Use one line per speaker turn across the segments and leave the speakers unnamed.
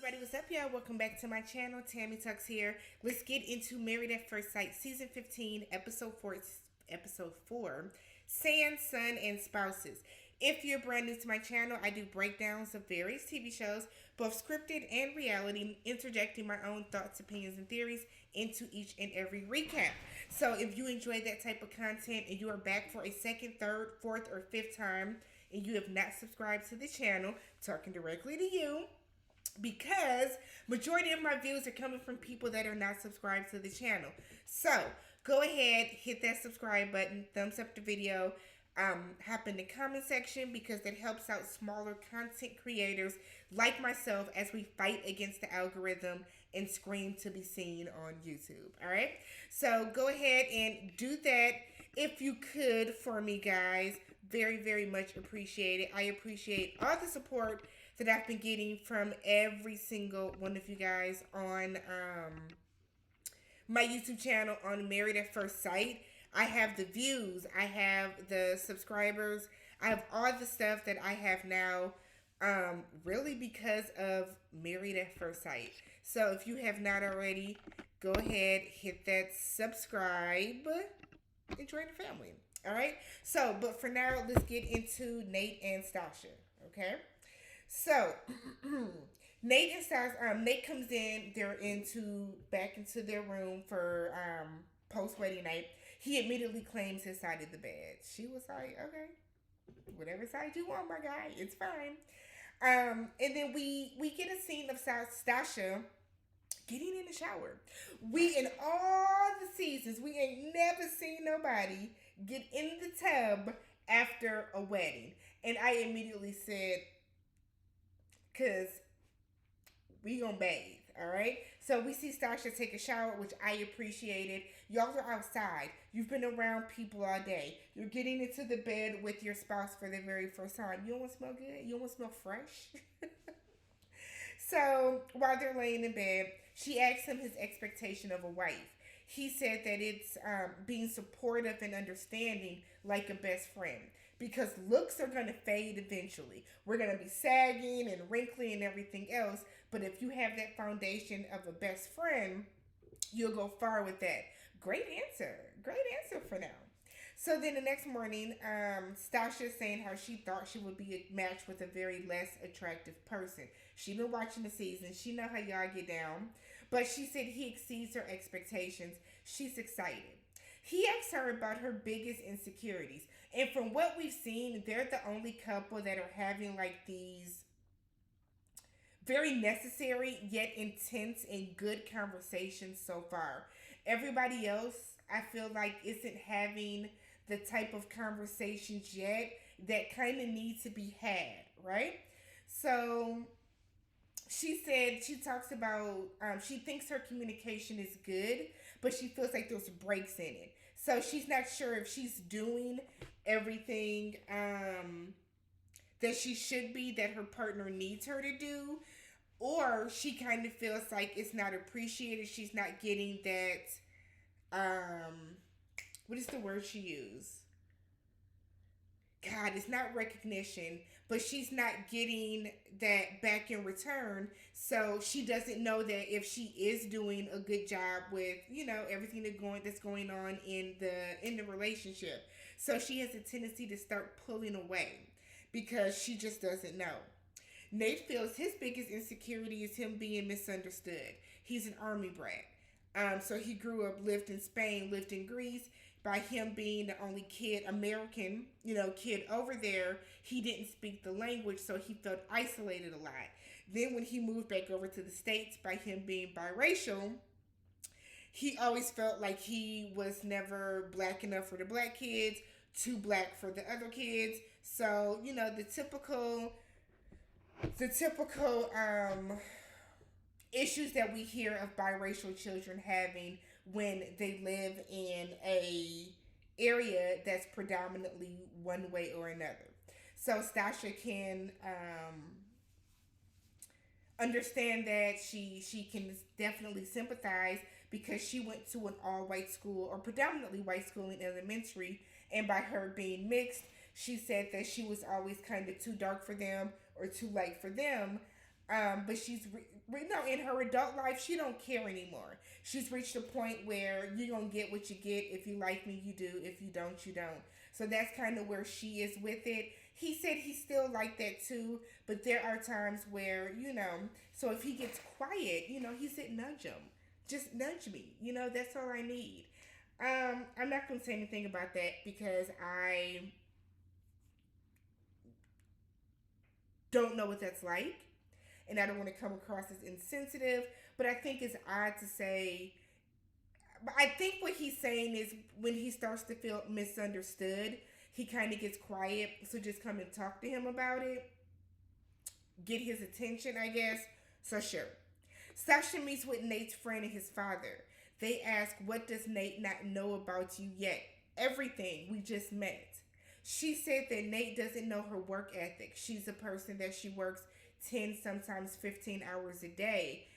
everybody, what's up y'all? Welcome back to my channel. Tammy Tucks here. Let's get into Married at First Sight season 15 episode 4 Sand, Sun, and Spouses. If you're brand new to my channel, I do breakdowns of various TV shows, both scripted and reality, interjecting my own thoughts, opinions, and theories into each and every recap. So if you enjoy that type of content and you are back for a second, third, fourth, or fifth time and you have not subscribed to the channel, talking directly to you, because majority of my views are coming from people that are not subscribed to the channel. So go ahead, hit that subscribe button, thumbs up the video, hop in the comment section because that helps out smaller content creators like myself as we fight against the algorithm and scream to be seen on YouTube. All right, so go ahead and do that if you could for me, guys. Very, very much appreciate it. I appreciate all the support that I've been getting from every single one of you guys on my YouTube channel on Married at First Sight. I have the views, I have the subscribers, I have all the stuff that I have now, really because of Married at First Sight. So if you have not already, go ahead, hit that subscribe, and join the family. All right. So, but for now, let's get into Nate and Stacia. Okay. So, Nate comes in. They're back into their room for post wedding night. He immediately claims his side of the bed. She was like, "Okay, whatever side you want, my guy, it's fine." And then we get a scene of Stacia getting in the shower. We in all the seasons, we ain't never seen nobody get in the tub after a wedding, and I immediately said, cause we gonna bathe, all right? So we see Stacia take a shower, which I appreciated. Y'all are outside. You've been around people all day. You're getting into the bed with your spouse for the very first time. You don't want to smell good? You don't want to smell fresh? So while they're laying in bed, she asks him his expectation of a wife. He said that it's being supportive and understanding like a best friend, because looks are going to fade eventually. We're going to be sagging and wrinkly and everything else, but if you have that foundation of a best friend, you'll go far with that. Great answer. Great answer for now. So then the next morning, Stacia saying how she thought she would be a match with a very less attractive person. She been watching the season. She know how y'all get down. But she said he exceeds her expectations. She's excited. He asked her about her biggest insecurities. And from what we've seen, they're the only couple that are having like these very necessary yet intense and good conversations so far. Everybody else, I feel like, isn't having the type of conversations yet that kind of need to be had, right? So she said she talks about she thinks her communication is good, but she feels like there's breaks in it. So she's not sure if she's doing everything that she should be, that her partner needs her to do, or she kind of feels like it's not appreciated. She's not getting that what is the word she used? God, it's not recognition, but she's not getting that back in return. So she doesn't know that if she is doing a good job with, everything that's going on in the relationship. So she has a tendency to start pulling away because she just doesn't know. Nate feels his biggest insecurity is him being misunderstood. He's an army brat. So he grew up, lived in Spain, lived in Greece. By him being the only American, kid over there, he didn't speak the language, so he felt isolated a lot. Then when he moved back over to the States, by him being biracial, he always felt like he was never black enough for the black kids, too black for the other kids. So, the typical issues that we hear of biracial children having when they live in a area that's predominantly one way or another. So Stacia can understand that. She can definitely sympathize because she went to an all-white school, or predominantly white school, in elementary, and by her being mixed, she said that she was always kind of too dark for them or too light for them. But no, in her adult life, she don't care anymore. She's reached a point where you're gonna get what you get. If you like me, you do. If you don't, you don't. So that's kind of where she is with it. He said he still like that too, but there are times where So if he gets quiet, he said nudge him, just nudge me. That's all I need. I'm not gonna say anything about that because I don't know what that's like, and I don't want to come across as insensitive. But I think it's odd to say. I think what he's saying is when he starts to feel misunderstood, he kind of gets quiet. So just come and talk to him about it, get his attention, I guess. So sure. Sasha meets with Nate's friend and his father. They ask, "What does Nate not know about you yet?" "Everything. We just met." She said that Nate doesn't know her work ethic. She's a person that she works 10, sometimes 15 hours a day.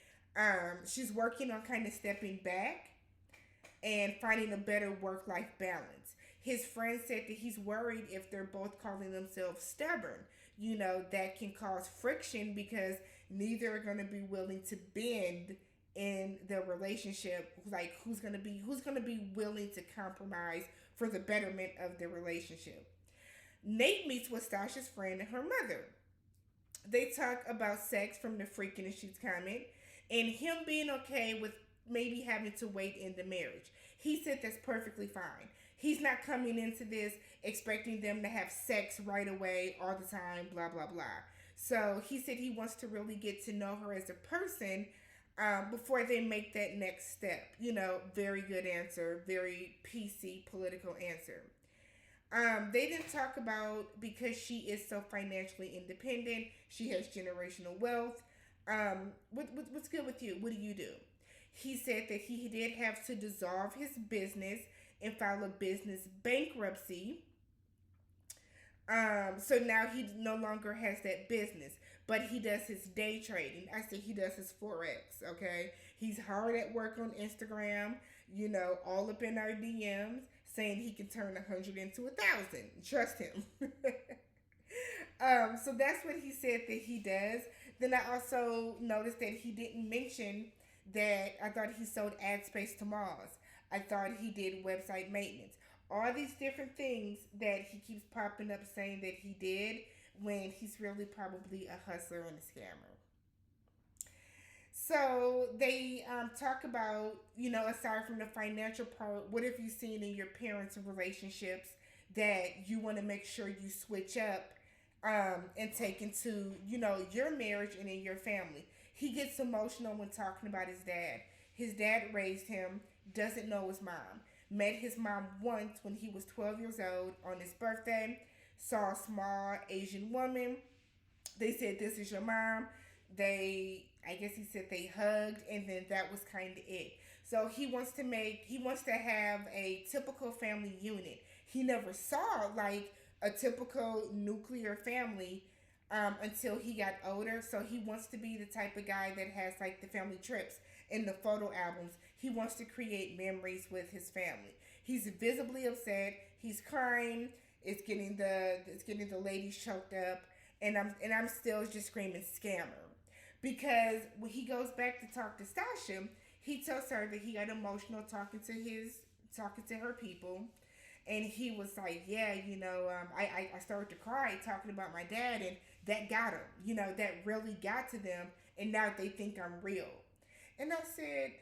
She's working on kind of stepping back and finding a better work life balance. His friend said that he's worried if they're both calling themselves stubborn. That can cause friction because neither are going to be willing to bend in their relationship. Like who's going to be willing to compromise for the betterment of the relationship. Nate meets with Stasha's friend and her mother. They talk about sex from the freaking and she's comment and him being okay with maybe having to wait in the marriage. He said that's perfectly fine. He's not coming into this expecting them to have sex right away all the time, blah, blah, blah. So he said he wants to really get to know her as a person before they make that next step. Very good answer, very PC political answer. They didn't talk about because she is so financially independent. She has generational wealth. What's good with you? What do you do? He said that he did have to dissolve his business and file a business bankruptcy. So now he no longer has that business, but he does his day trading. I said he does his forex. Okay, he's hard at work on Instagram. All up in our DMs saying he can turn 100 into 1,000. Trust him. So that's what he said that he does. Then I also noticed that he didn't mention that I thought he sold ad space to malls. I thought he did website maintenance. All these different things that he keeps popping up saying that he did when he's really probably a hustler and a scammer. So they talk about, aside from the financial part, what have you seen in your parents' relationships that you want to make sure you switch up and take into, your marriage and in your family? He gets emotional when talking about his dad. His dad raised him, doesn't know his mom. Met his mom once when he was 12 years old on his birthday. Saw a small Asian woman. They said, "This is your mom." I guess he said they hugged, and then that was kind of it. So he wants to have a typical family unit. He never saw like a typical nuclear family until he got older. So he wants to be the type of guy that has like the family trips and the photo albums. He wants to create memories with his family. He's visibly upset. He's crying. It's getting the ladies choked up, and I'm still just screaming scammer, because when he goes back to talk to Stacia, he tells her that he got emotional talking to her people, and he was like, yeah, I started to cry talking about my dad, and that got him, that really got to them, and now they think I'm real. And I said,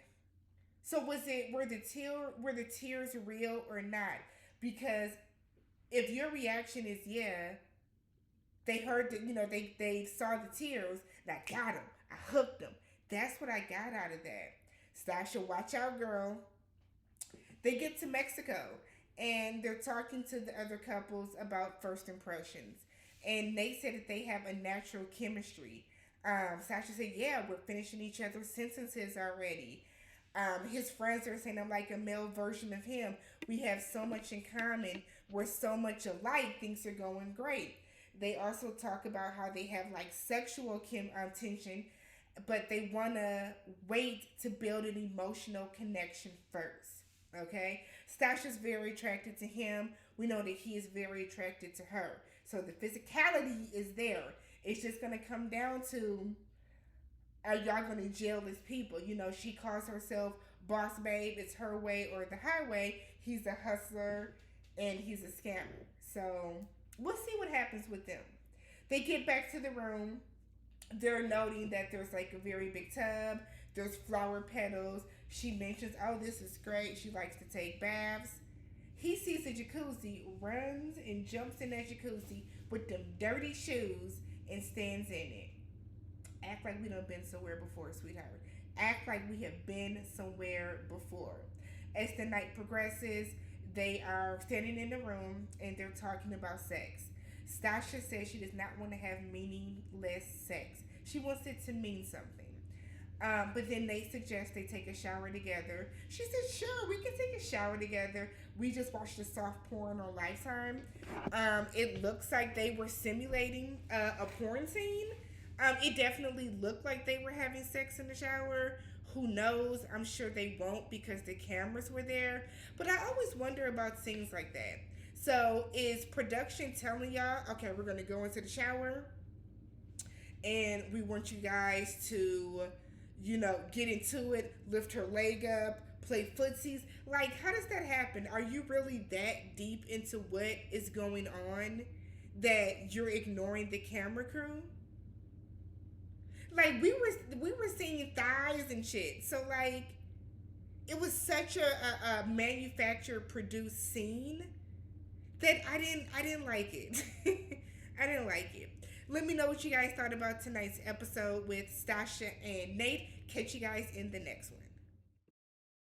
so were the tears real or not? Because if your reaction is yeah, they heard that, they saw the tears, and I got him, I hooked him. That's what I got out of that. Stacia, watch out, girl. They get to Mexico and they're talking to the other couples about first impressions. And Nate said that they have a natural chemistry. Stacia said, yeah, we're finishing each other's sentences already. His friends are saying I'm like a male version of him. We have so much in common. We're so much alike. Things are going great. They also talk about how they have like sexual tension, but they want to wait to build an emotional connection first. Okay? Stacia's very attracted to him. We know that he is very attracted to her. So the physicality is there. It's just going to come down to are y'all gonna jail as people? You know, she calls herself boss babe. It's her way or the highway. He's a hustler and he's a scammer. So we'll see what happens with them. They get back to the room. They're noting that there's like a very big tub. There's flower petals. She mentions, oh, this is great. She likes to take baths. He sees a jacuzzi, runs and jumps in that jacuzzi with them dirty shoes and stands in it. Act like we done been somewhere before, sweetheart. Act like we have been somewhere before. As the night progresses, they are standing in the room and they're talking about sex. Stacia says she does not want to have meaningless sex. She wants it to mean something. But then they suggest they take a shower together. She said, sure, we can take a shower together. We just watched a soft porn on Lifetime. It looks like they were simulating a porn scene. It definitely looked like they were having sex in the shower. Who knows? I'm sure they won't because the cameras were there. But I always wonder about things like that. So is production telling y'all, okay, we're going to go into the shower and we want you guys to, you know, get into it, lift her leg up, play footsies? Like, how does that happen? Are you really that deep into what is going on that you're ignoring the camera crew? Like, we were seeing thighs and shit. So like, it was such a manufacturer produced scene that I didn't like it. I didn't like it. Let me know what you guys thought about tonight's episode with Stacia and Nate. Catch you guys in the next one.